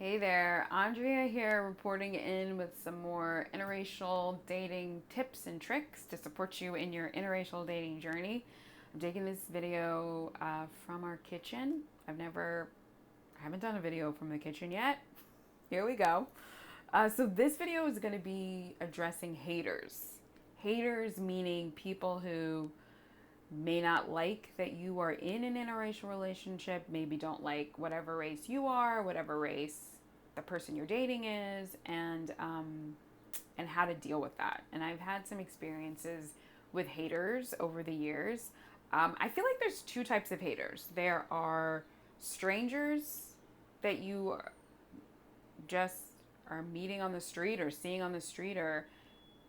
Hey there, Andrea here reporting in with some more interracial dating tips and tricks to support you in your interracial dating journey. I'm taking this video from our kitchen. I haven't done a video from the kitchen yet. Here we go. So this video is going to be addressing haters. Haters meaning people who may not like that you are in an interracial relationship, maybe don't like whatever race you are, whatever race the person you're dating is, and how to deal with that. And I've had some experiences with haters over the years. I feel like there's two types of haters. There are strangers that you just are meeting on the street or seeing on the street, or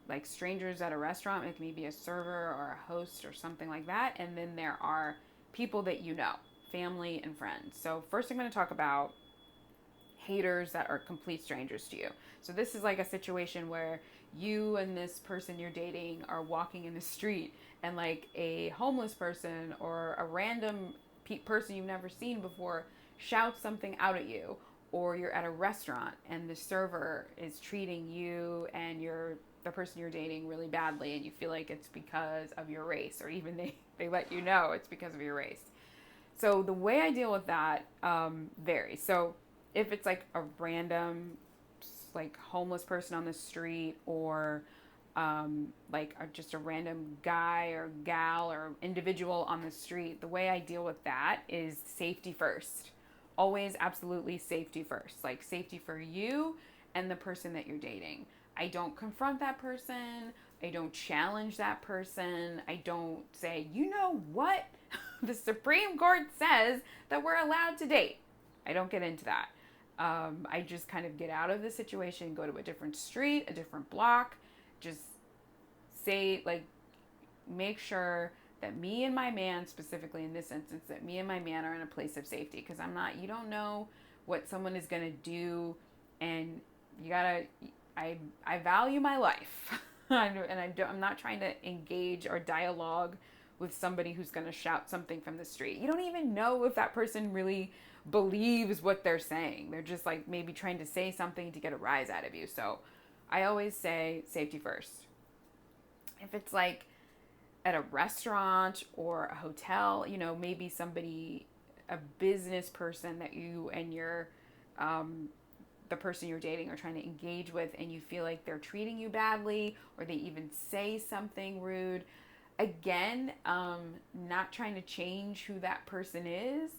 like strangers at a restaurant, like maybe a server or a host or something like that. And then there are people that you know, family and friends. So, first, I'm going to talk about haters that are complete strangers to you. So, this is like a situation where you and this person you're dating are walking in the street, and like a homeless person or a random person you've never seen before shouts something out at you, or you're at a restaurant and the server is treating you and the person you're dating really badly, and you feel like it's because of your race, or even they let you know it's because of your race. So the way I deal with that varies. So if it's like a random, like homeless person on the street, or just a random guy or gal or individual on the street, the way I deal with that is safety first. Always absolutely safety first. Like safety for you and the person that you're dating. I don't confront that person. I don't challenge that person. I don't say, you know what? The Supreme Court says that we're allowed to date. I don't get into that. I just kind of get out of the situation, go to a different street, a different block, just say, like, make sure that me and my man, specifically in this instance, that me and my man are in a place of safety. Because you don't know what someone is going to do, and you gotta, I value my life. I'm not trying to engage or dialogue with somebody who's going to shout something from the street. You don't even know if that person really believes what they're saying. They're just like maybe trying to say something to get a rise out of you. So I always say safety first. If it's like at a restaurant or a hotel, maybe somebody, a business person that you and the person you're dating are trying to engage with, and you feel like they're treating you badly, or they even say something rude. Again, not trying to change who that person is.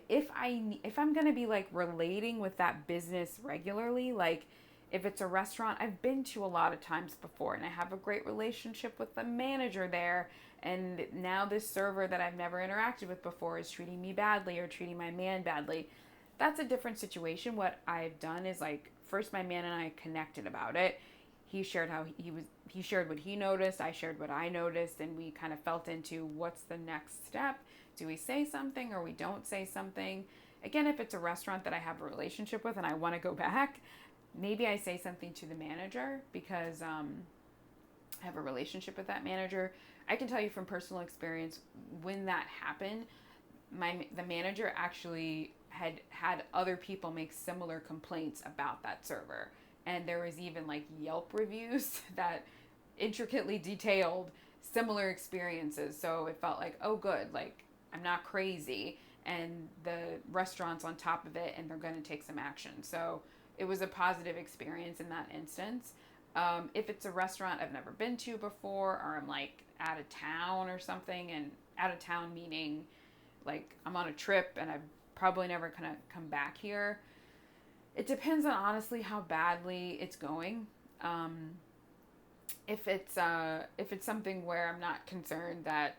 If I'm gonna be like relating with that business regularly, like if it's a restaurant I've been to a lot of times before, and I have a great relationship with the manager there, and now this server that I've never interacted with before is treating me badly or treating my man badly, that's a different situation. What I've done is, like, first my man and I connected about it. He shared what he noticed, I shared what I noticed, and we kind of felt into what's the next step. Do we say something or we don't say something? Again, if it's a restaurant that I have a relationship with and I want to go back, maybe I say something to the manager, because I have a relationship with that manager. I can tell you from personal experience, when that happened, the manager actually had other people make similar complaints about that server, and there was even like Yelp reviews that intricately detailed similar experiences. So it felt like, oh good, like I'm not crazy, and the restaurant's on top of it and they're going to take some action. So it was a positive experience in that instance. If it's a restaurant I've never been to before, or I'm like out of town or something, and out of town meaning like I'm on a trip and I'm probably never gonna come back here. It depends on honestly how badly it's going. Um, if it's something where I'm not concerned that,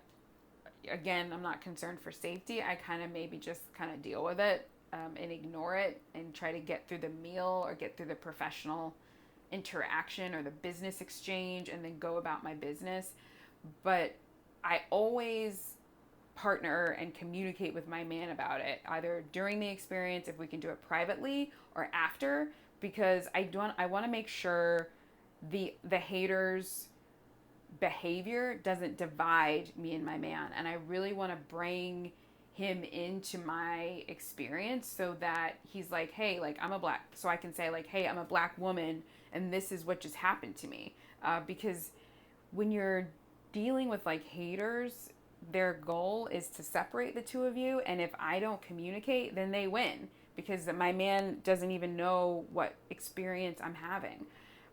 again, I'm not concerned for safety, I kind of maybe just kind of deal with it, and ignore it and try to get through the meal or get through the professional interaction or the business exchange and then go about my business. But I always partner and communicate with my man about it, either during the experience, if we can do it privately, or after, because I want to make sure the haters behavior doesn't divide me and my man, and I really want to bring him into my experience so that he's like, hey, like I'm a black, so I can say like, hey, I'm a black woman and this is what just happened to me. Because when you're dealing with like haters, their goal is to separate the two of you. And if I don't communicate, then they win because my man doesn't even know what experience I'm having,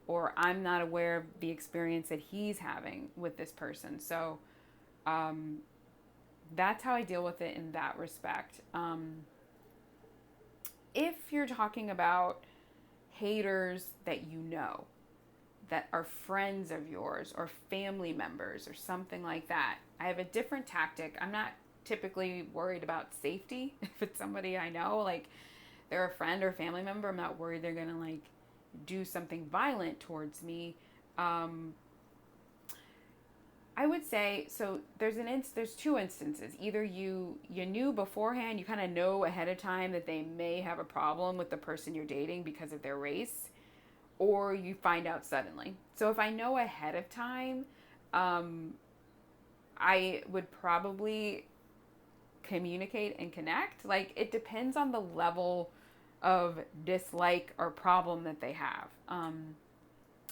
or I'm not aware of the experience that he's having with this person. So that's how I deal with it in that respect. If you're talking about haters that you know, that are friends of yours or family members or something like that, I have a different tactic. I'm not typically worried about safety. If it's somebody I know, like they're a friend or family member, I'm not worried they're gonna like do something violent towards me. I would say so. There's two instances. Either you knew beforehand, you kind of know ahead of time that they may have a problem with the person you're dating because of their race, or you find out suddenly. So if I know ahead of time, I would probably communicate and connect. Like it depends on the level of dislike or problem that they have.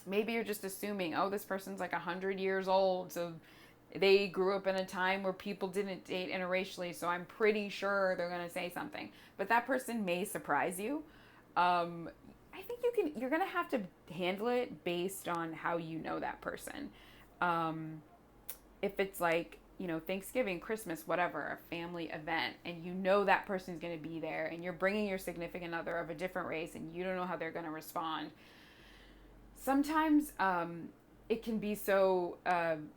Maybe you're just assuming, oh, this person's like 100 years old, so they grew up in a time where people didn't date interracially, so I'm pretty sure they're going to say something. But that person may surprise you. I think you're going to have to handle it based on how you know that person. If it's like, Thanksgiving, Christmas, whatever, a family event, and you know that person's going to be there, and you're bringing your significant other of a different race, and you don't know how they're going to respond. Sometimes it can be so,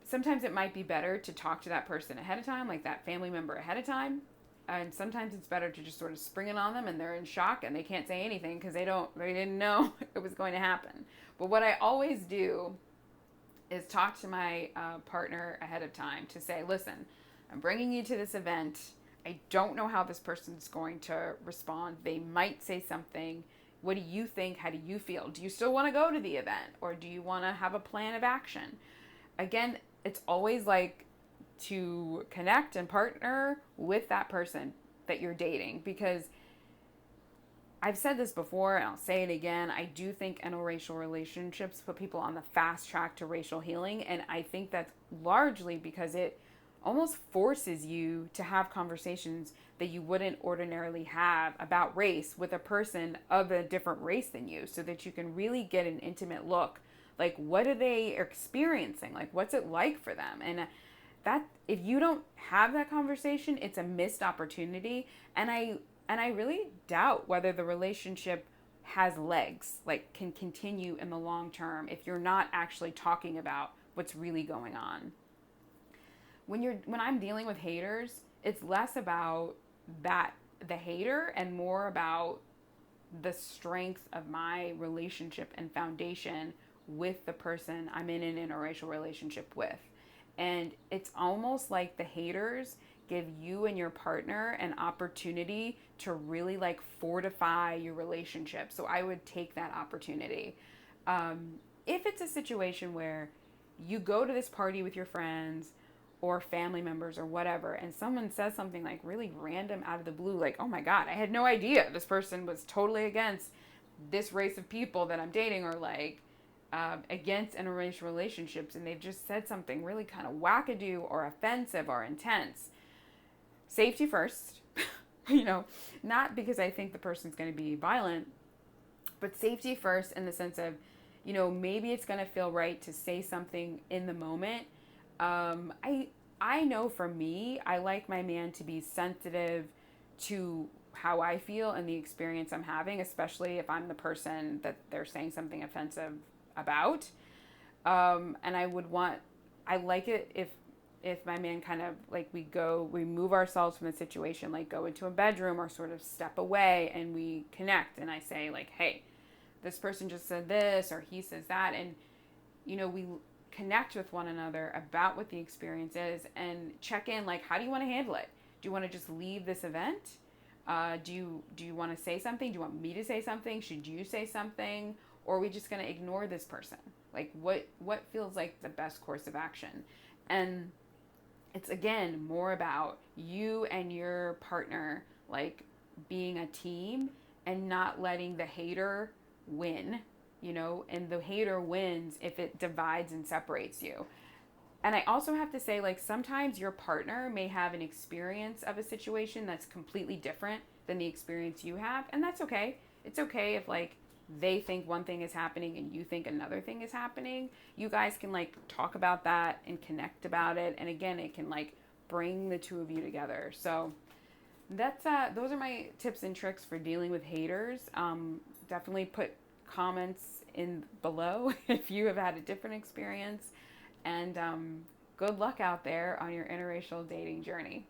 sometimes it might be better to talk to that person ahead of time, like that family member ahead of time. And sometimes it's better to just sort of spring it on them and they're in shock and they can't say anything because they didn't know it was going to happen. But what I always do is talk to my partner ahead of time to say, listen, I'm bringing you to this event. I don't know how this person's going to respond. They might say something. What do you think? How do you feel? Do you still want to go to the event or do you want to have a plan of action? Again, it's always like to connect and partner with that person that you're dating, because I've said this before and I'll say it again. I do think interracial relationships put people on the fast track to racial healing. And I think that's largely because it almost forces you to have conversations that you wouldn't ordinarily have about race with a person of a different race than you, so that you can really get an intimate look. Like, what are they experiencing? Like, what's it like for them? And that, if you don't have that conversation, it's a missed opportunity. And I really doubt whether the relationship has legs, like can continue in the long term, if you're not actually talking about what's really going on. When I'm dealing with haters, it's less about the hater and more about the strength of my relationship and foundation with the person I'm in an interracial relationship with. And it's almost like the haters give you and your partner an opportunity to really like fortify your relationship. So I would take that opportunity. If it's a situation where you go to this party with your friends or family members or whatever, and someone says something like really random out of the blue, like, oh my God, I had no idea this person was totally against this race of people that I'm dating, or like against interracial relationships, and they've just said something really kind of wackadoo or offensive or intense. Safety first, not because I think the person's going to be violent, but safety first in the sense of, maybe it's going to feel right to say something in the moment. I know for me, I like my man to be sensitive to how I feel and the experience I'm having, especially if I'm the person that they're saying something offensive about. And I like it if my man kind of like, we remove ourselves from the situation, like go into a bedroom or sort of step away and we connect. And I say like, hey, this person just said this, or he says that. And, we connect with one another about what the experience is and check in, like, how do you want to handle it? Do you want to just leave this event? Do you want to say something? Do you want me to say something? Should you say something? Or are we just going to ignore this person? Like, what feels like the best course of action? And it's again more about you and your partner like being a team and not letting the hater win, you know, and the hater wins if it divides and separates you. And I also have to say, like, sometimes your partner may have an experience of a situation that's completely different than the experience you have, and that's okay. It's okay if, like, they think one thing is happening and you think another thing is happening. You guys can, like, talk about that and connect about it. And again, it can, like, bring the two of you together. So, those are my tips and tricks for dealing with haters. Definitely put comments in below if you have had a different experience. And good luck out there on your interracial dating journey.